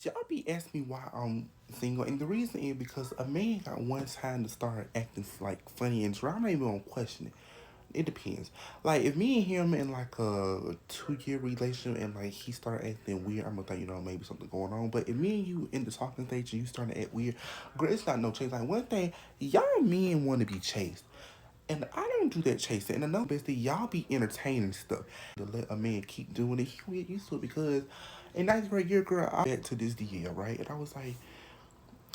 Y'all be asking me why I'm single, and the reason is because a man got one time to start acting like funny and dry. I'm not even gonna question it. It depends. Like if me and him in like a 2 year relationship and like he started acting weird, I'm gonna think maybe something going on. But if me and you in the talking stage and you starting to act weird, girl, it's not no chase. Like one thing, y'all men want to be chased. And I don't do that chasing. And another best thing, y'all be entertaining stuff. To let a man keep doing it, he will get used to it because in ninth grade year, girl, I back to this DL, right? And I was like,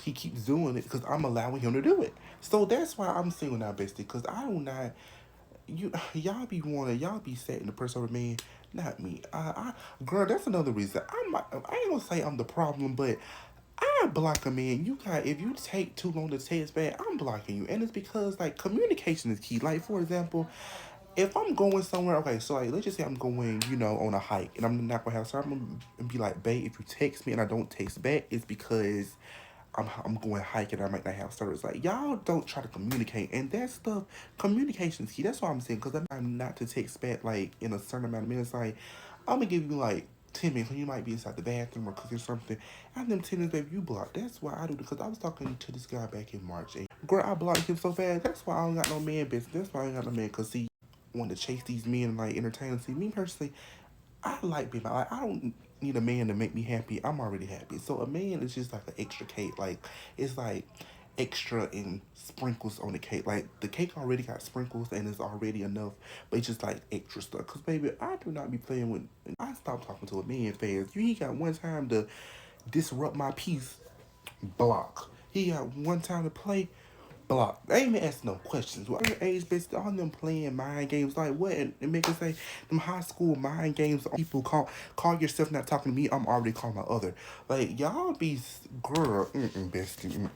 he keeps doing it because I'm allowing him to do it. So that's why I'm single now, bestie. Because I do not, y'all be setting the person over man, not me. Girl, that's another reason. I ain't gonna say I'm the problem, but I block a man. If you take too long to text back, I'm blocking you. And it's because like communication is key. Like for example, if I'm going somewhere, okay, so like let's just say I'm going, on a hike and I'm not gonna have so I'm gonna be like, babe, if you text me and I don't text back, it's because I'm going hiking and I might not have service. Like y'all don't try to communicate and that stuff communication is key. That's what I'm saying, because I'm not to text back like in a certain amount of minutes. Like I'm gonna give you like 10 minutes when you might be inside the bathroom or cooking something. And them 10 minutes, baby, you block. That's why I do it, because I was talking to this guy back in March. And girl, I blocked him so fast. That's why I don't got no man business. That's why I ain't got no man. Cause see, want to chase these men and like entertain them. See, me personally, I like being like I don't need a man to make me happy. I'm already happy. So a man is just like an extra cake. Like it's like extra and sprinkles on the cake. Like the cake already got sprinkles and it's already enough, but it's just like extra stuff. Cause baby, I do not be playing with. I stopped talking to a man fast. You ain't got one time to disrupt my peace. Block. He got one time to play. Block. They ain't even ask no questions. What age based on them playing mind games like what? And make it say them high school mind games. People call yourself not talking to me. I'm already calling my other. Like y'all be girl. Bestie.